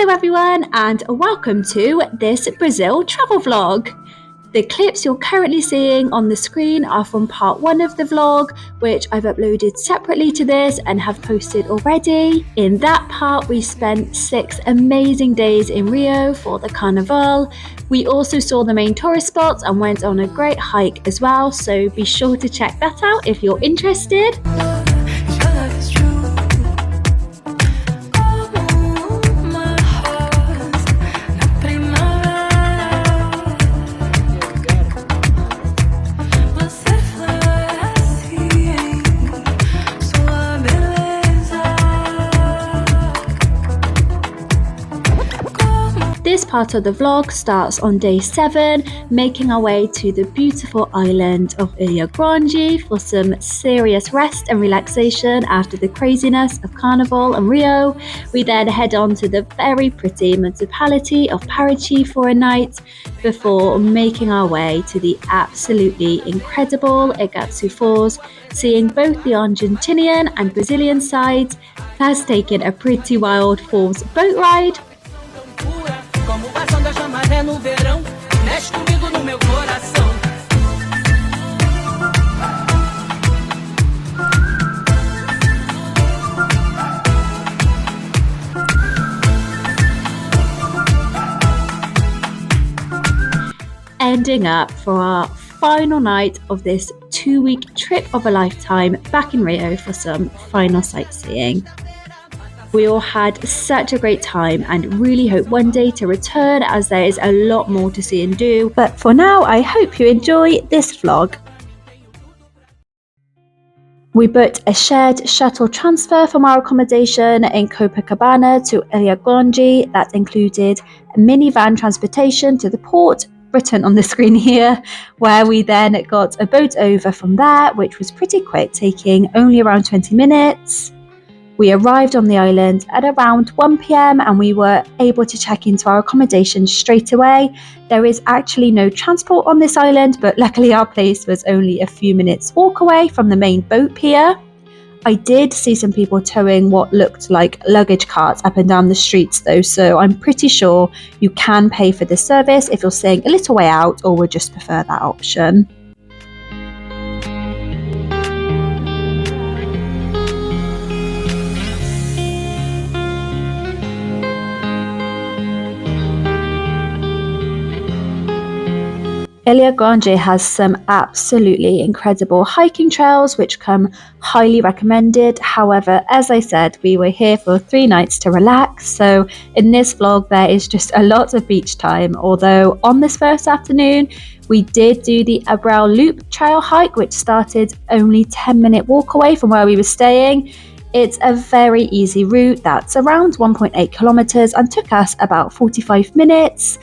Hello everyone and welcome to this Brazil travel vlog. The clips you're currently seeing on the screen are from part 1 of the vlog, which I've uploaded separately to this and have posted already. In that part we spent 6 amazing days in Rio for the Carnival. We also saw the main tourist spots and went on a great hike as well, so be sure to check that out if you're interested. This part of the vlog starts on day 7, making our way to the beautiful island of Ilha Grande for some serious rest and relaxation after the craziness of Carnival and Rio. We then head on to the very pretty municipality of Paraty for a night before making our way to the absolutely incredible Iguazu Falls, seeing both the Argentinian and Brazilian sides, first taking a pretty wild falls boat ride. No verão, mexe comigo no meu coração. Ending up for our final night of this 2-week trip of a lifetime back in Rio for some final sightseeing. We all had such a great time and really hope one day to return, as there is a lot more to see and do. But for now, I hope you enjoy this vlog. We booked a shared shuttle transfer from our accommodation in Copacabana to Ilha Grande that included a minivan transportation to the port, written on the screen here, where we then got a boat over from there, which was pretty quick, taking only around 20 minutes. We arrived on the island at around 1 PM and we were able to check into our accommodation straight away. There is actually no transport on this island, but luckily our place was only a few minutes walk away from the main boat pier. I did see some people towing what looked like luggage carts up and down the streets though, so I'm pretty sure you can pay for this service if you're staying a little way out or would just prefer that option. Ilha Grande has some absolutely incredible hiking trails which come highly recommended. However, as I said, we were here for 3 nights to relax, so in this vlog there is just a lot of beach time, although on this first afternoon we did do the Abraao loop trail hike, which started only 10-minute walk away from where we were staying. It's a very easy route that's around 1.8 kilometers and took us about 45 minutes.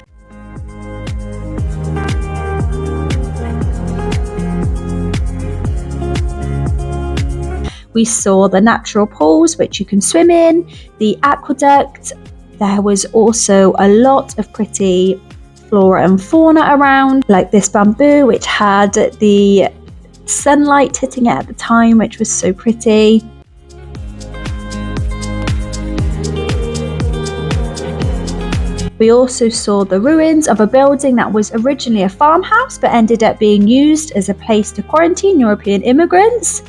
We saw the natural pools which you can swim in, the aqueduct. There was also a lot of pretty flora and fauna around, like this bamboo which had the sunlight hitting it at the time, which was so pretty. We also saw the ruins of a building that was originally a farmhouse but ended up being used as a place to quarantine European immigrants.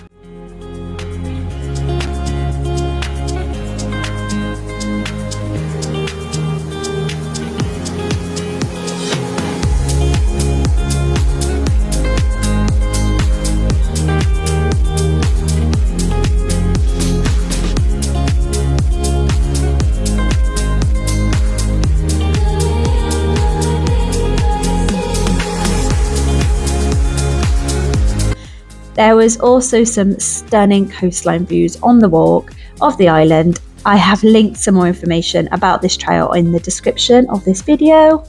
There was also some stunning coastline views on the walk of the island. I have linked some more information about this trail in the description of this video.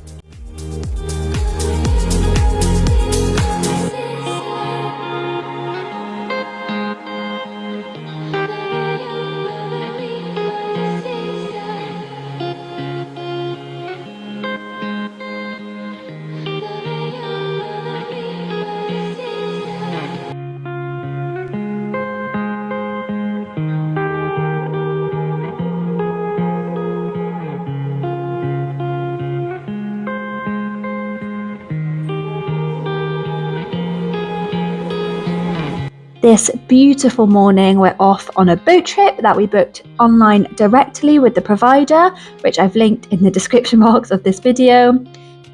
This beautiful morning, we're off on a boat trip that we booked online directly with the provider, which I've linked in the description box of this video.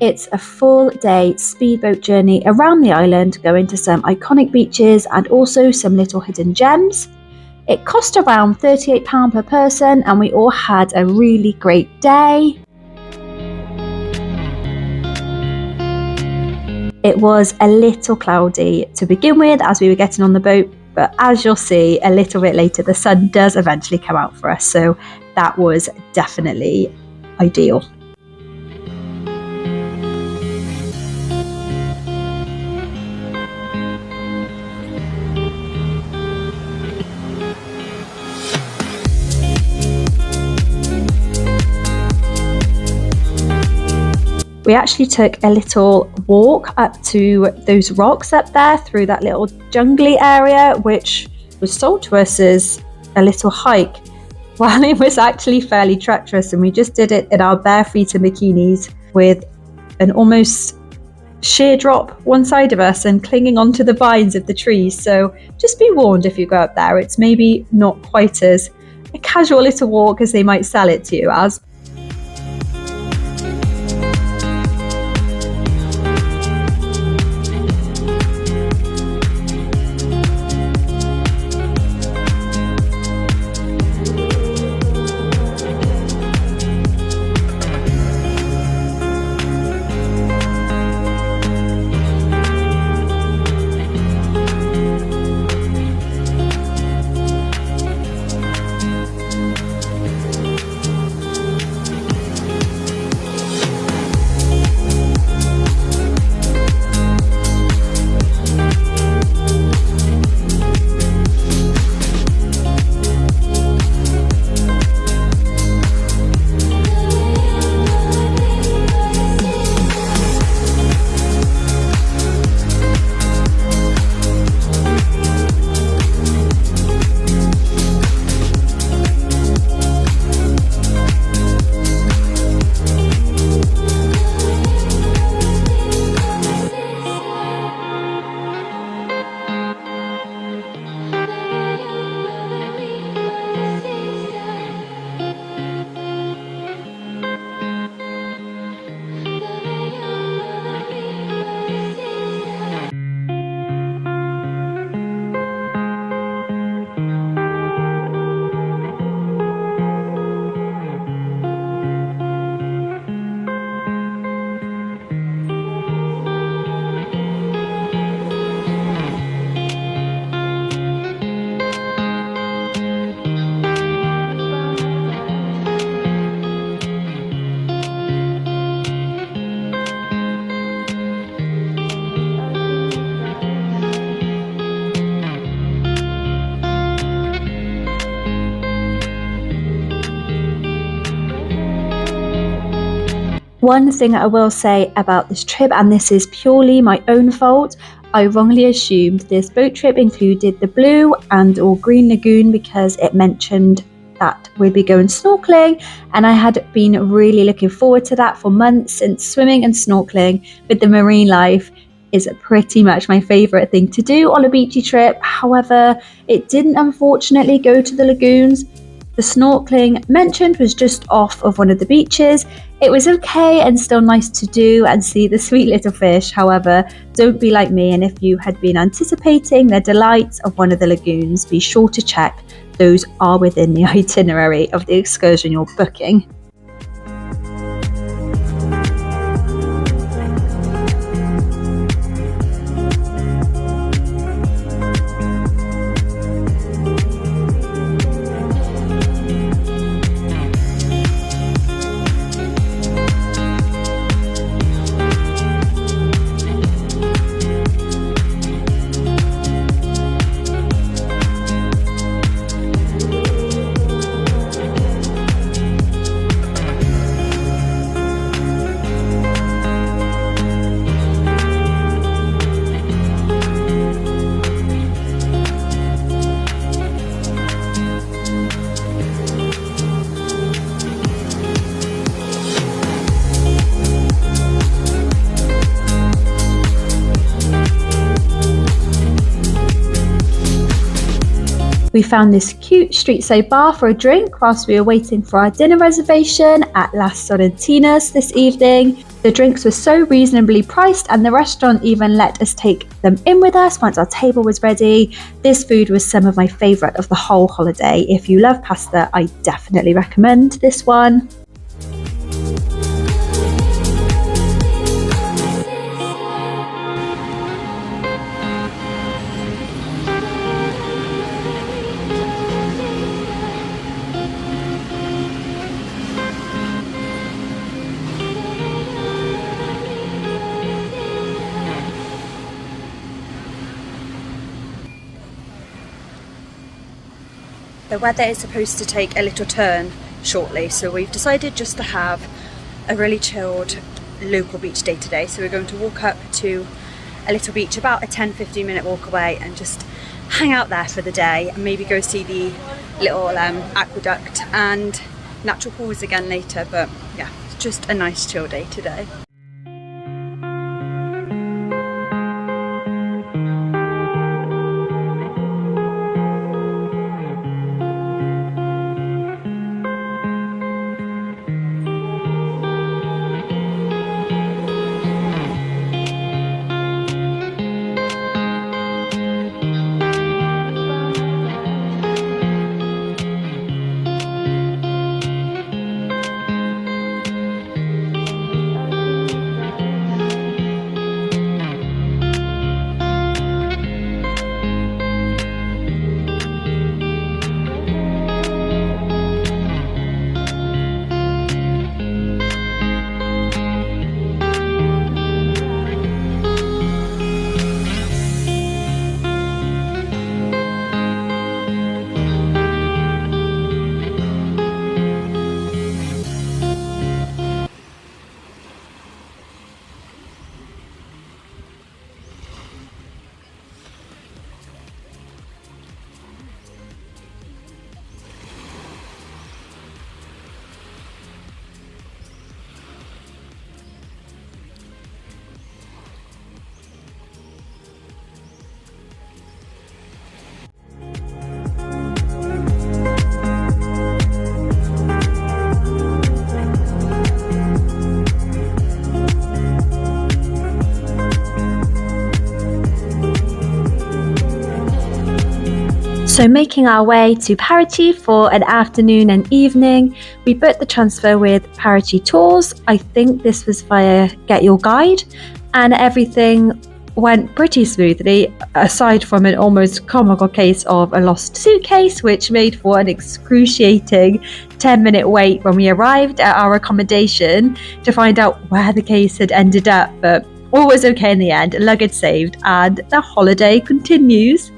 It's a full day speedboat journey around the island, going to some iconic beaches and also some little hidden gems. It cost around £38 per person and we all had a really great day. It was a little cloudy to begin with as we were getting on the boat, but as you'll see a little bit later, the sun does eventually come out for us, so that was definitely ideal. We actually took a little walk up to those rocks up there through that little jungly area, which was sold to us as a little hike, while it was actually fairly treacherous, and we just did it in our bare feet and bikinis with an almost sheer drop one side of us and clinging onto the vines of the trees. So just be warned if you go up there, it's maybe not quite as a casual little walk as they might sell it to you as. One thing I will say about this trip, and this is purely my own fault, I wrongly assumed this boat trip included the blue and or green lagoon because it mentioned that we'd be going snorkeling, and I had been really looking forward to that for months, since swimming and snorkeling with the marine life is pretty much my favourite thing to do on a beachy trip. However, it didn't unfortunately go to the lagoons. The snorkeling mentioned was just off of one of the beaches. It was okay and still nice to do and see the sweet little fish. However, don't be like me, and if you had been anticipating the delights of one of the lagoons, be sure to check those are within the itinerary of the excursion you're booking. We found this cute street side bar for a drink whilst we were waiting for our dinner reservation at Las Sorrentinas this evening. The drinks were so reasonably priced and the restaurant even let us take them in with us once our table was ready. This food was some of my favourite of the whole holiday. If you love pasta, I definitely recommend this one. The weather is supposed to take a little turn shortly, so we've decided just to have a really chilled local beach day today. So we're going to walk up to a little beach about a 10-15 minute walk away and just hang out there for the day and maybe go see the little aqueduct and natural pools again later. But yeah, it's just a nice chill day today. So making our way to Paraty for an afternoon and evening, we booked the transfer with Paraty Tours. I think this was via Get Your Guide, and everything went pretty smoothly, aside from an almost comical case of a lost suitcase, which made for an excruciating 10-minute wait when we arrived at our accommodation to find out where the case had ended up. But all was okay in the end, luggage saved, and the holiday continues.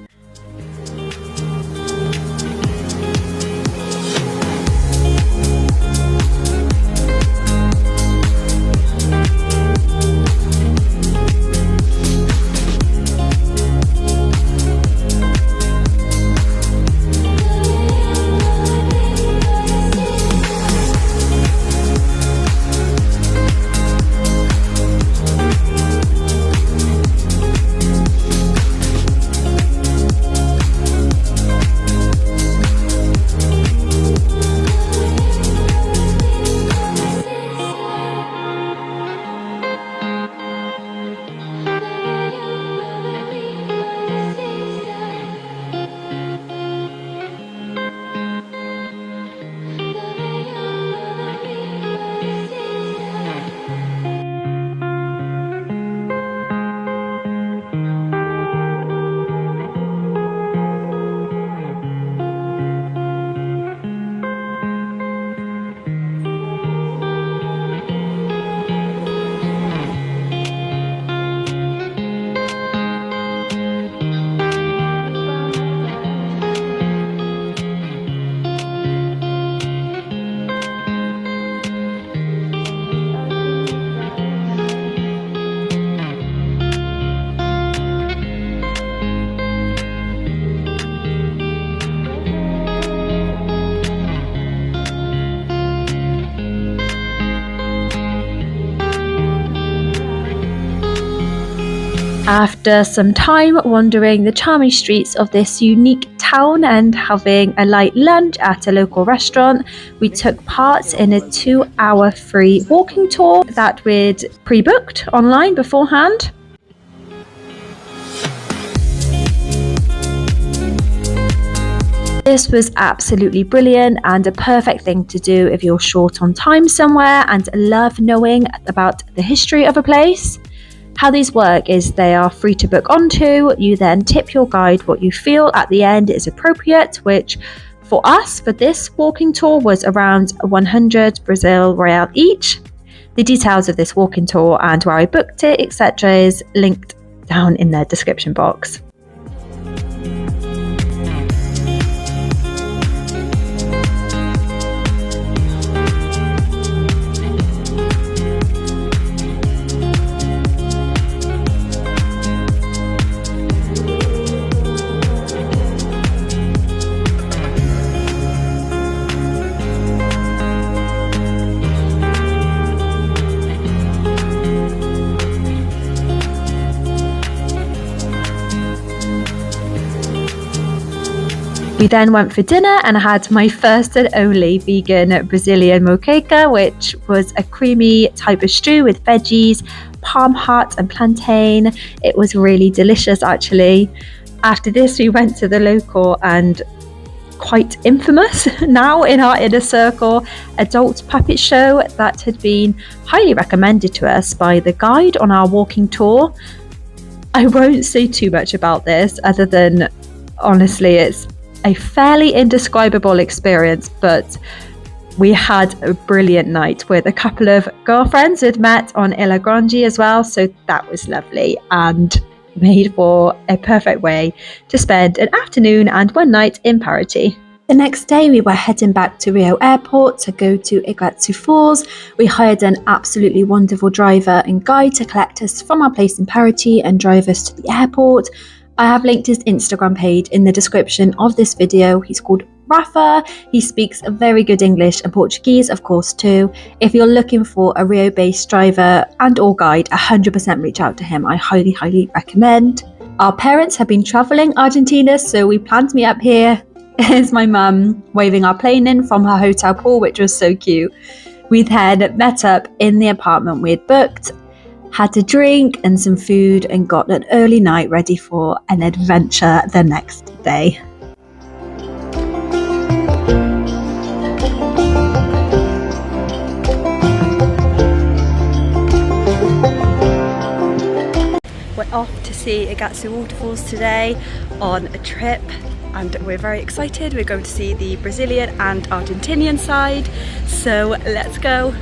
After some time wandering the charming streets of this unique town and having a light lunch at a local restaurant, we took part in a 2-hour free walking tour that we'd pre-booked online beforehand. This was absolutely brilliant and a perfect thing to do if you're short on time somewhere and love knowing about the history of a place. How these work is they are free to book onto. You then tip your guide what you feel at the end is appropriate, which for us for this walking tour was around 100 Brazil real each. The details of this walking tour and where I booked it, etc. is linked down in the description box. We then went for dinner and I had my first and only vegan Brazilian moqueca, which was a creamy type of stew with veggies, palm heart and plantain. It was really delicious actually. After this we went to the local and quite infamous now in our inner circle adult puppet show that had been highly recommended to us by the guide on our walking tour. I won't say too much about this other than honestly it's a fairly indescribable experience, but we had a brilliant night with a couple of girlfriends who'd met on Ilha Grande as well, so that was lovely and made for a perfect way to spend an afternoon and one night in Paraty. The next day we were heading back to Rio Airport to go to Iguazu Falls. We hired an absolutely wonderful driver and guide to collect us from our place in Paraty and drive us to the airport. I have linked his Instagram page in the description of this video. He's called Rapha. He speaks very good English and Portuguese, of course, too. If you're looking for a Rio-based driver and or guide, 100% reach out to him. I highly, highly recommend. Our parents have been traveling Argentina, so we planned to meet up here. Here's my mum waving our plane in from her hotel pool, which was so cute. We then met up in the apartment we had booked, had a drink and some food and got an early night ready for an adventure the next day. We're off to see Iguazu waterfalls today on a trip and we're very excited. We're going to see the Brazilian and Argentinian side, so let's go.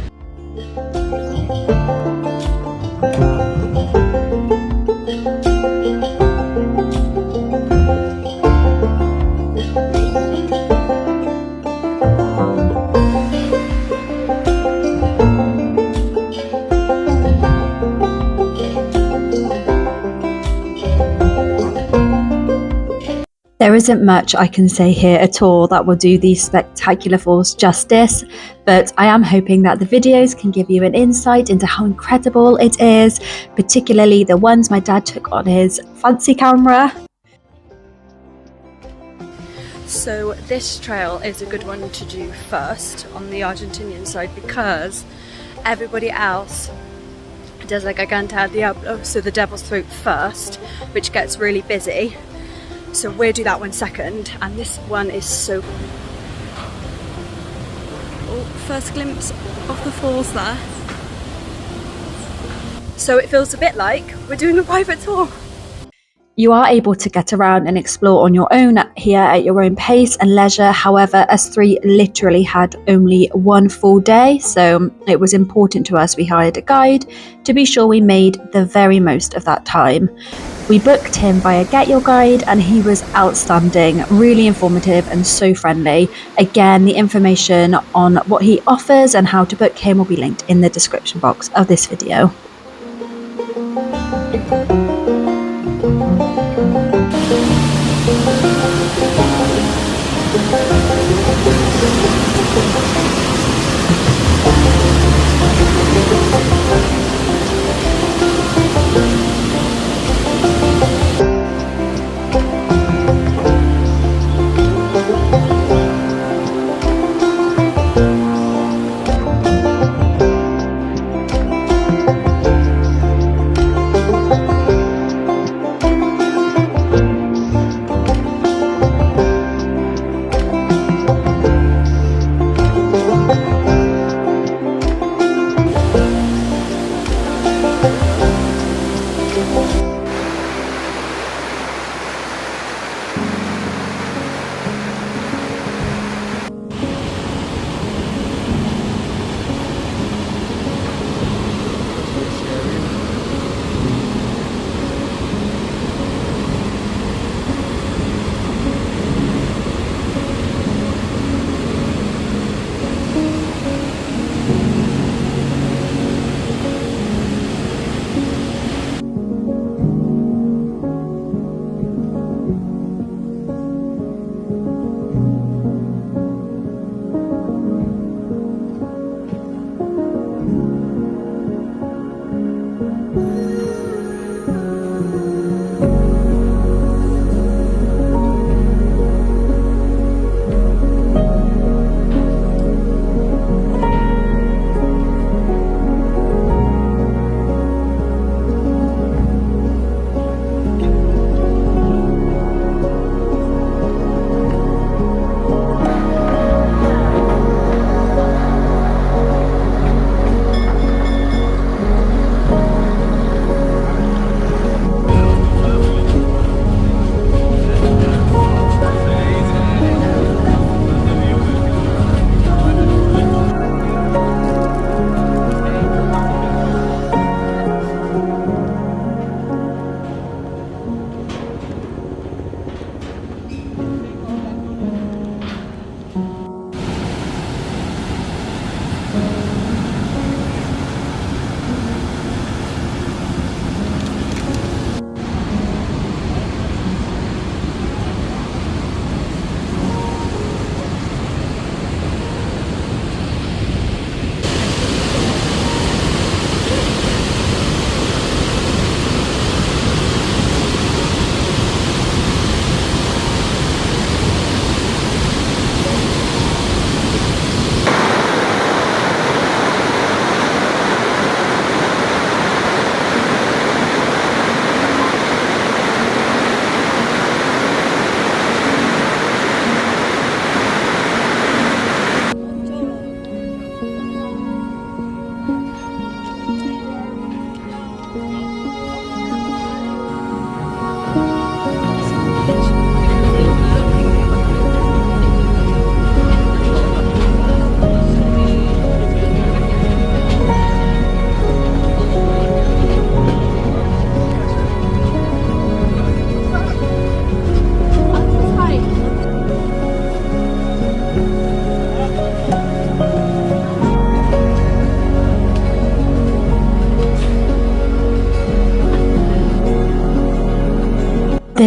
There isn't much I can say here at all that will do these spectacular falls justice, but I am hoping that the videos can give you an insight into how incredible it is, particularly the ones my dad took on his fancy camera. So this trail is a good one to do first on the Argentinian side because everybody else does like Garganta del Diablo, so the Devil's Throat first, which gets really busy. So we'll do that one second, and this one is so... Oh, first glimpse of the falls there. So it feels a bit like we're doing a private tour. You are able to get around and explore on your own here at your own pace and leisure. However, us three literally had only one full day, so it was important to us we hired a guide to be sure we made the very most of that time. We booked him via Get Your Guide and he was outstanding, really informative and so friendly. Again, the information on what he offers and how to book him will be linked in the description box of this video.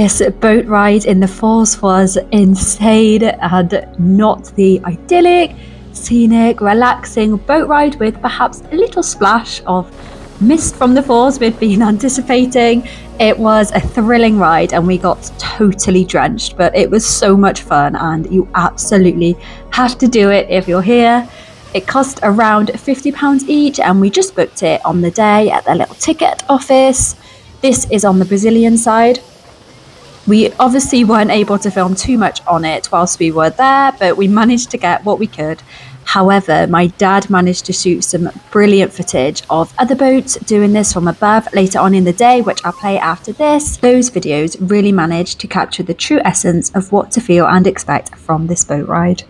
This boat ride in the falls was insane, and not the idyllic, scenic, relaxing boat ride with perhaps a little splash of mist from the falls we'd been anticipating. It was a thrilling ride and we got totally drenched, but it was so much fun and you absolutely have to do it if you're here. It cost around £50 each and we just booked it on the day at their little ticket office. This is on the Brazilian side. We obviously weren't able to film too much on it whilst we were there, but we managed to get what we could. However, my dad managed to shoot some brilliant footage of other boats doing this from above later on in the day, which I'll play after this. Those videos really managed to capture the true essence of what to feel and expect from this boat ride.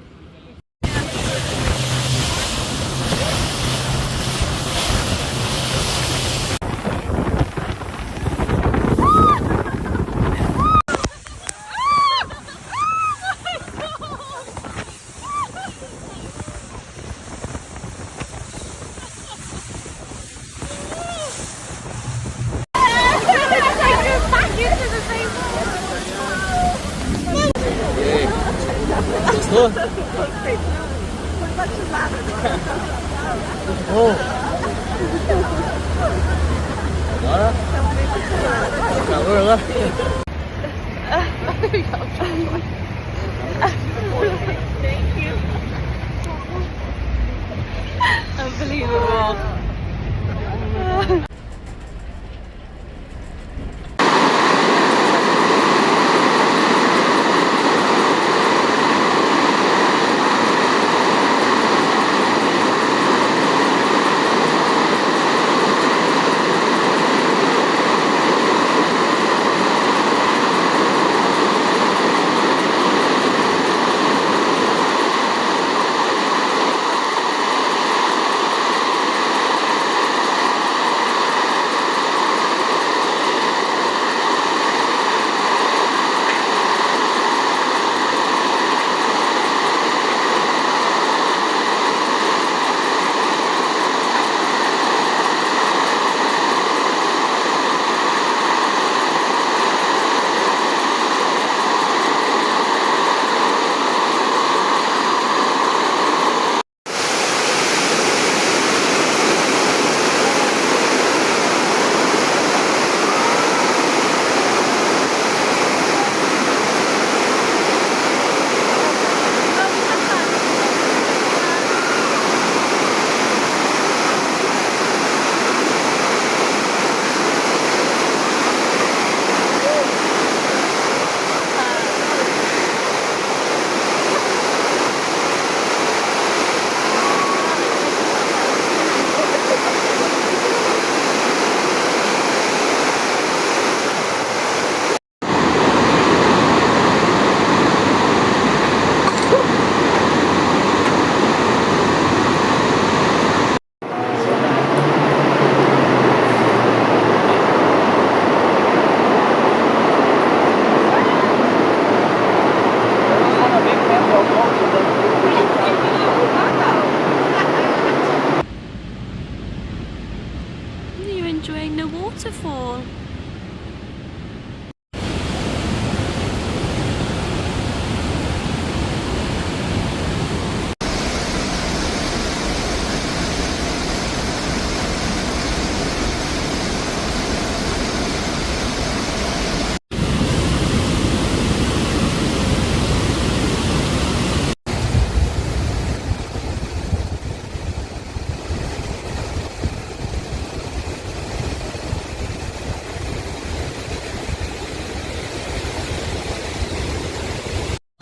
Unbelievable. Enjoying the waterfall.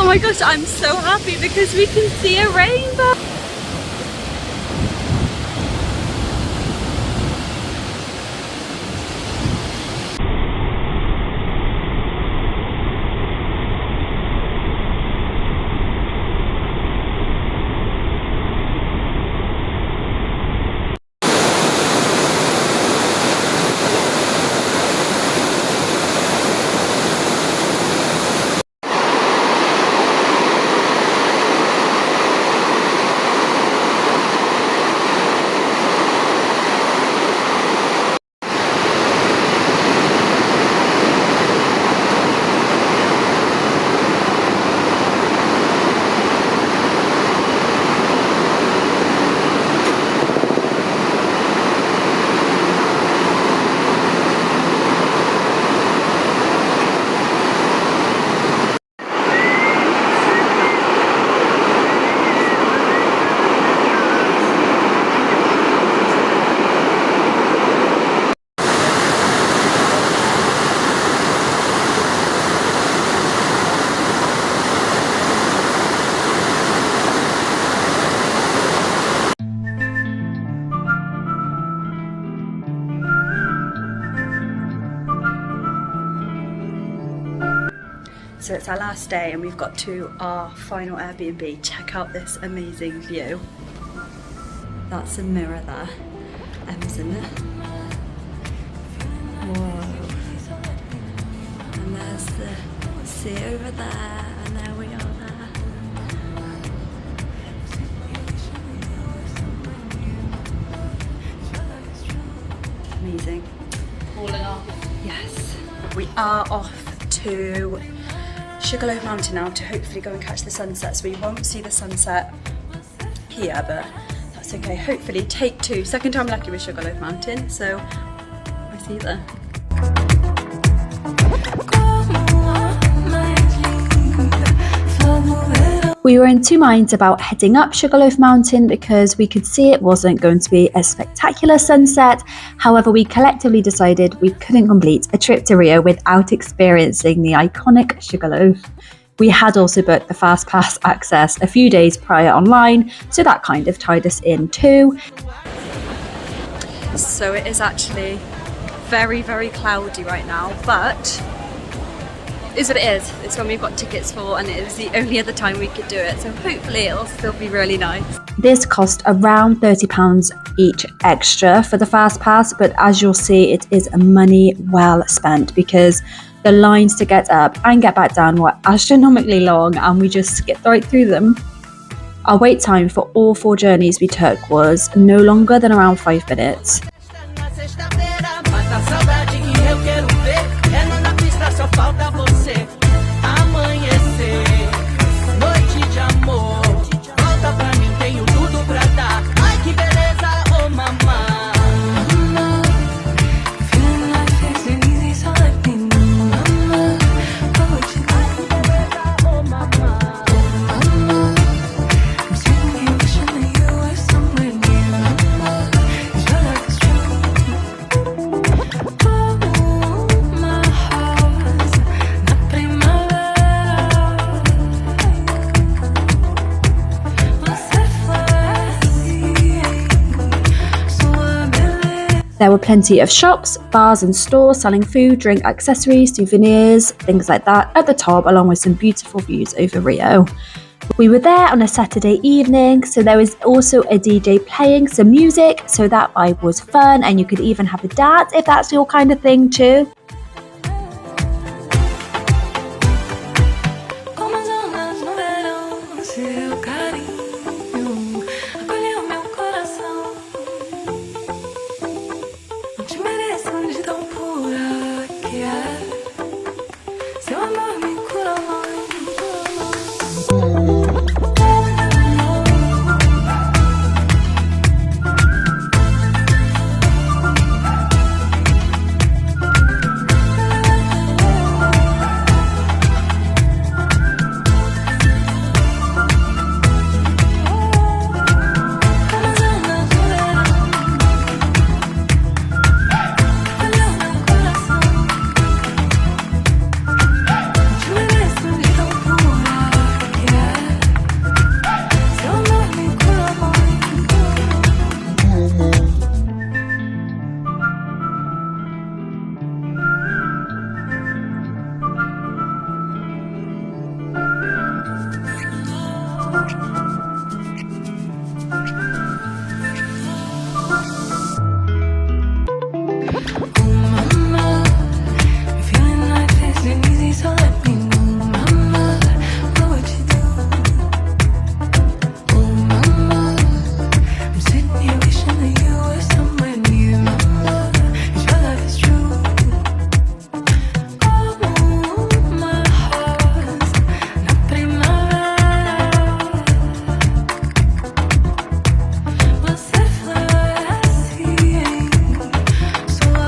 Oh my gosh, I'm so happy because we can see a rainbow. So it's our last day and we've got to our final Airbnb. Check out this amazing view. That's a mirror there. Emma's in it. Whoa. And there's the sea over there, and there we are there. Amazing. Falling off. Yes. We are off to Sugarloaf Mountain now to hopefully go and catch the sunset. So we won't see the sunset here, but that's okay. Hopefully take 2. Second time lucky with Sugarloaf Mountain, so we'll see you there. We were in 2 minds about heading up Sugarloaf Mountain because we could see it wasn't going to be a spectacular sunset. However, we collectively decided we couldn't complete a trip to Rio without experiencing the iconic Sugarloaf. We had also booked the fast pass access a few days prior online, so that kind of tied us in too. So it is actually very, very cloudy right now, but it is what it is. It's when we've got tickets for, and it is the only other time we could do it. So hopefully it'll still be really nice. This cost around £30 each extra for the fast pass, but as you'll see, it is money well spent because the lines to get up and get back down were astronomically long, and we just skipped right through them. Our wait time for all 4 journeys we took was no longer than around 5 minutes. There were plenty of shops, bars and stores selling food, drink, accessories, souvenirs, things like that at the top, along with some beautiful views over Rio. We were there on a Saturday evening, so there was also a DJ playing some music, so that vibe was fun, and you could even have a dance if that's your kind of thing too.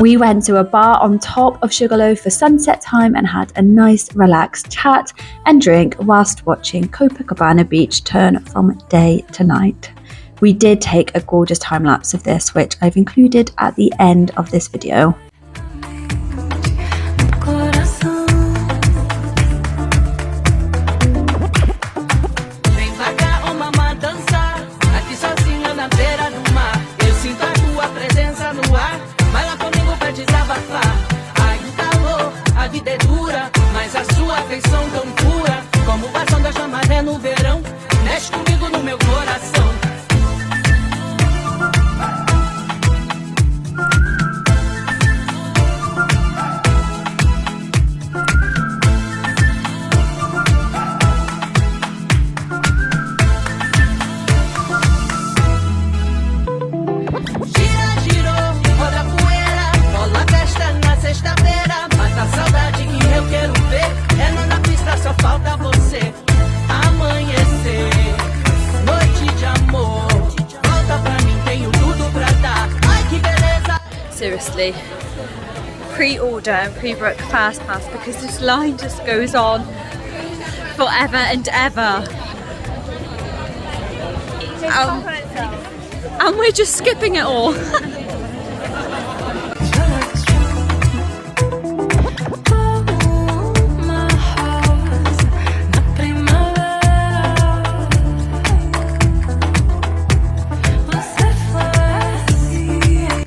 We went to a bar on top of Sugarloaf for sunset time and had a nice relaxed chat and drink whilst watching Copacabana beach turn from day to night. We did take a gorgeous time lapse of this, which I've included at the end of this video. Desabafar, ai o calor, a vida é dura, mas a sua afeição tão honestly pre-order and pre-book fast pass because this line just goes on forever and ever. And we're just skipping it all.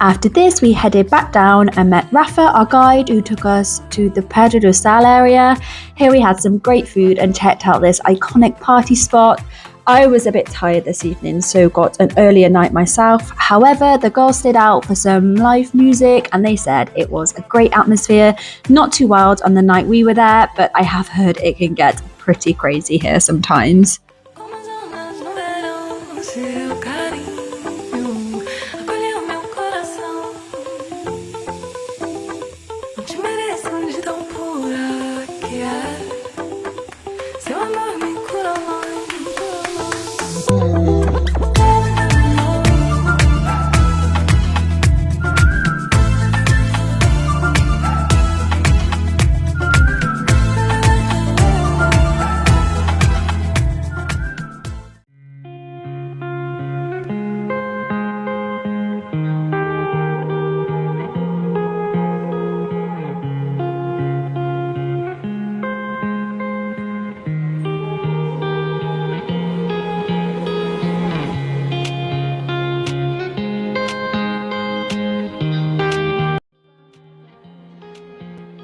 After this, we headed back down and met Rapha, our guide, who took us to the Pedra area. Here we had some great food and checked out this iconic party spot. I was a bit tired this evening, so got an earlier night myself. However, the girls stayed out for some live music and they said it was a great atmosphere, not too wild on the night we were there, but I have heard it can get pretty crazy here sometimes.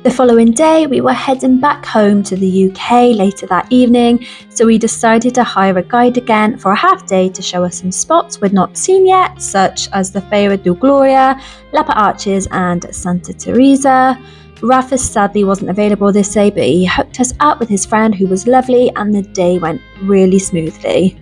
The following day, we were heading back home to the UK later that evening, so we decided to hire a guide again for a half day to show us some spots we'd not seen yet, such as the Feira do Glória, Lapa Arches and Santa Teresa. Rapha sadly wasn't available this day, but he hooked us up with his friend who was lovely and the day went really smoothly.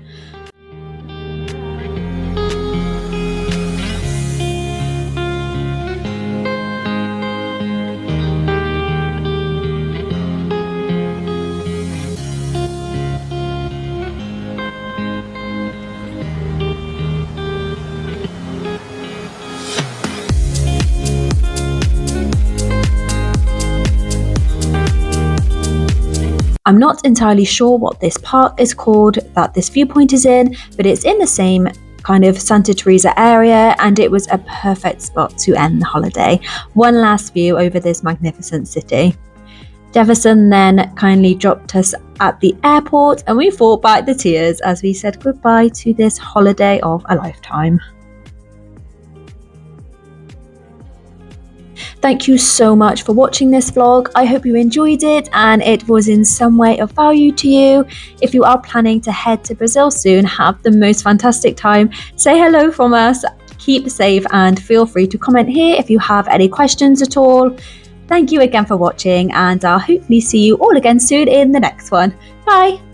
I'm not entirely sure what this park is called that this viewpoint is in, but it's in the same kind of Santa Teresa area and it was a perfect spot to end the holiday. One last view over this magnificent city. Jefferson then kindly dropped us at the airport and we fought back the tears as we said goodbye to this holiday of a lifetime. Thank you so much for watching this vlog. I hope you enjoyed it and it was in some way of value to you. If you are planning to head to Brazil soon, have the most fantastic time. Say hello from us, keep safe and feel free to comment here if you have any questions at all. Thank you again for watching and I'll hopefully see you all again soon in the next one. Bye!